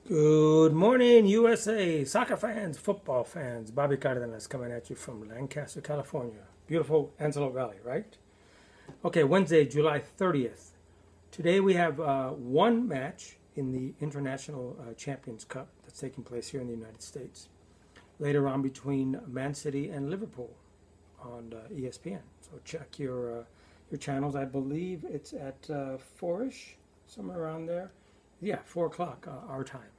Good morning, USA, soccer fans, football fans. Bobby Cardenas coming at you from Lancaster, California. Beautiful Antelope Valley, right? Okay, Wednesday, July 30th. Today we have one match in the International Champions Cup that's taking place here in the United States. Later on between Man City and Liverpool on ESPN. So check your channels. I believe it's at 4-ish, somewhere around there. Yeah, 4 o'clock our time.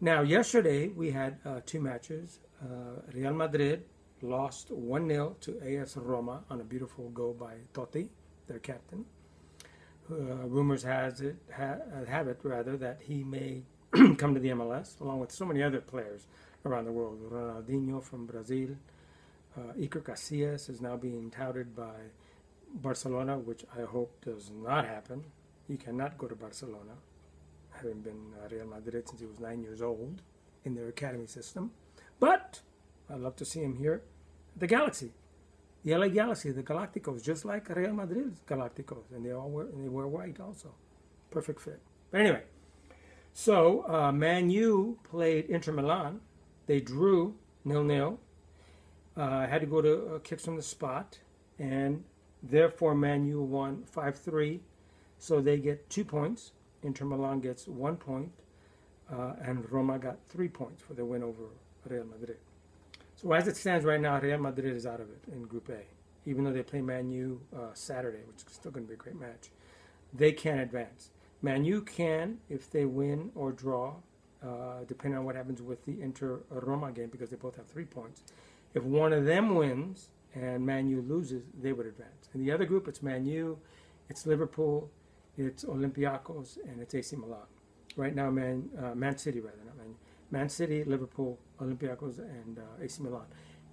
Now, yesterday we had two matches. Real Madrid lost 1-0 to AS Roma on a beautiful goal by Totti, their captain. Rumors have it that he may come to the MLS, along with so many other players around the world. Ronaldinho from Brazil. Iker Casillas is now being touted by Barcelona, which I hope does not happen. He cannot go to Barcelona, having been Real Madrid since he was 9 years old in their academy system. But I'd love to see him here. The Galaxy, the LA Galaxy, the Galacticos, just like Real Madrid's Galacticos, and they wear white also. Perfect fit. But anyway, so Man U played Inter Milan. They drew 0-0. Had to go to kicks from the spot, and therefore Man U won 5-3. So they get 2 points. Inter Milan gets 1 point, and Roma got 3 points for their win over Real Madrid. So as it stands right now, Real Madrid is out of it in Group A. Even though they play Man U Saturday, which is still going to be a great match, they can't advance. Man U can if they win or draw, depending on what happens with the Inter-Roma game, because they both have 3 points. If one of them wins and Man U loses, they would advance. In the other group, it's Man U, it's Liverpool, it's Olympiacos, and it's AC Milan. Right now, Man City, not Man City, Liverpool, Olympiacos, and AC Milan.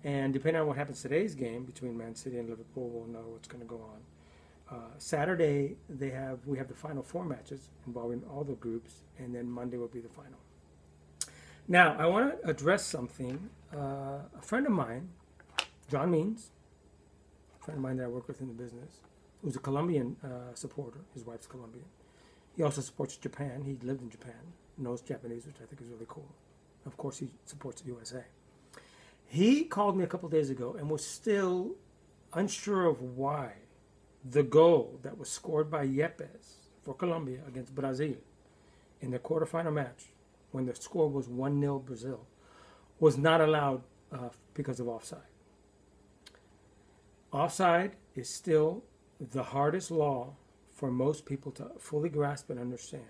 And depending on what happens today's game between Man City and Liverpool, we'll know what's going to go on. Saturday, we have the final 4 matches involving all the groups, and then Monday will be the final. Now, I want to address something. A friend of mine, John Means, a friend of mine that I work with in the business, who's a Colombian supporter. His wife's Colombian. He also supports Japan. He lived in Japan, knows Japanese, which I think is really cool. Of course, he supports the USA. He called me a couple days ago and was still unsure of why the goal that was scored by Yepes for Colombia against Brazil in the quarterfinal match, when the score was 1-0 Brazil, was not allowed because of offside. Offside is still the hardest law for most people to fully grasp and understand.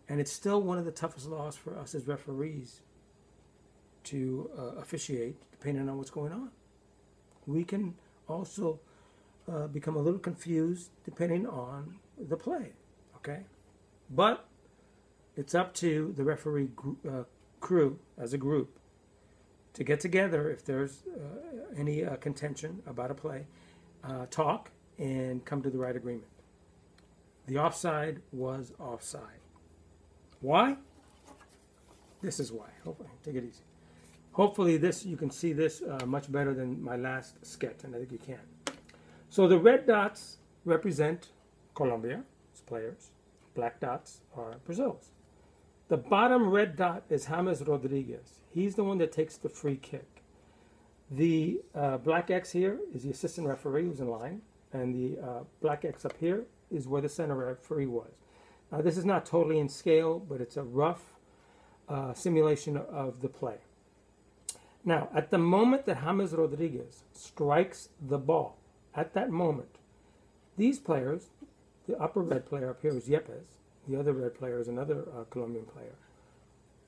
And it's still one of the toughest laws for us as referees to officiate, depending on what's going on. We can also become a little confused depending on the play, okay? But it's up to the referee crew as a group to get together if there's any contention about a play, talk, and come to the right agreement. The offside was offside. Why? This is why. Hopefully, take it easy. Hopefully you can see this much better than my last sketch, and I think you can. So the red dots represent Colombia's players. Black dots are Brazil's. The bottom red dot is James Rodriguez. He's the one that takes the free kick. The black X here is the assistant referee who's in line, and the black X up here is where the center referee was. Now, this is not totally in scale, but it's a rough simulation of the play. Now, at the moment that James Rodriguez strikes the ball, at that moment, these players, the upper red player up here is Yepes, the other red player is another Colombian player,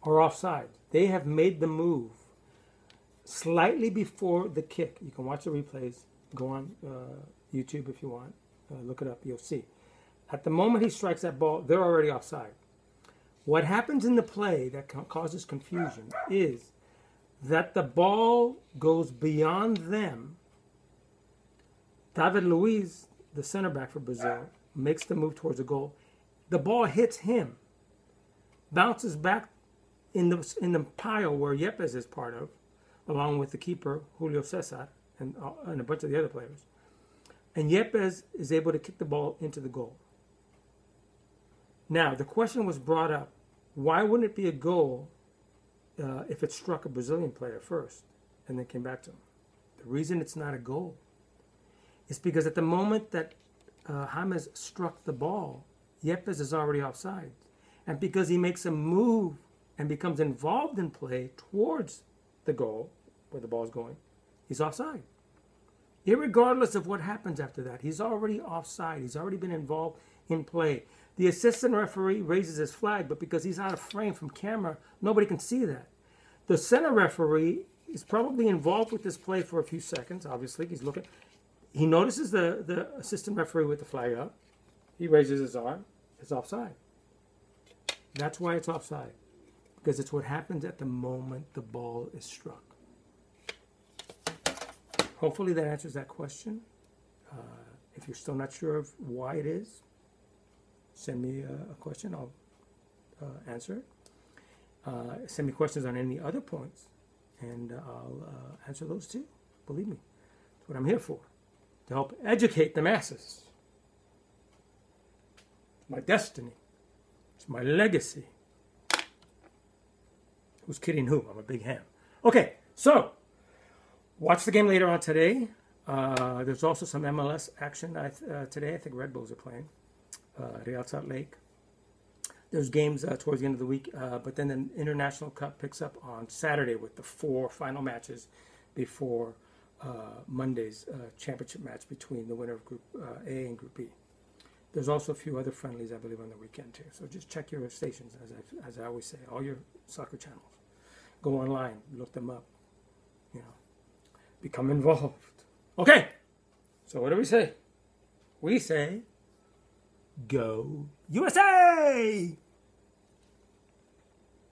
are offside. They have made the move slightly before the kick. You can watch the replays. Go on YouTube if you want. Look it up. You'll see. At the moment he strikes that ball, they're already offside. What happens in the play that causes confusion is that the ball goes beyond them. David Luiz, the center back for Brazil, makes the move towards the goal. The ball hits him, bounces back in the pile where Yepes is part of, along with the keeper, Julio Cesar, and a bunch of the other players. And Yepes is able to kick the ball into the goal. Now, the question was brought up, Why wouldn't it be a goal if it struck a Brazilian player first and then came back to him? The reason it's not a goal is because at the moment that James struck the ball, Yepes is already offside. And because he makes a move and becomes involved in play towards the goal, where the ball's going, he's offside. Irregardless of what happens after that, he's already offside. He's already been involved in play. The assistant referee raises his flag, but because he's out of frame from camera, nobody can see that. The center referee is probably involved with this play for a few seconds, obviously. He's looking. He notices the assistant referee with the flag up. He raises his arm. It's offside. That's why it's offside. Because it's what happens at the moment the ball is struck. Hopefully that answers that question. If you're still not sure of why it is, send me a question. I'll answer it. Send me questions on any other points, and I'll answer those too. Believe me, that's what I'm here for, to help educate the masses. It's my destiny. It's my legacy. Who's kidding who? I'm a big ham. Okay, so watch the game later on today. There's also some MLS action today. I think Red Bulls are playing. Real Salt Lake. There's games towards the end of the week, but then the International Cup picks up on Saturday with the 4 final matches before Monday's championship match between the winner of Group A and Group B. There's also a few other friendlies, I believe, on the weekend too. So just check your stations, as I always say, all your soccer channels. Go online, look them up, become involved. Okay, so what do we say? We say, go USA!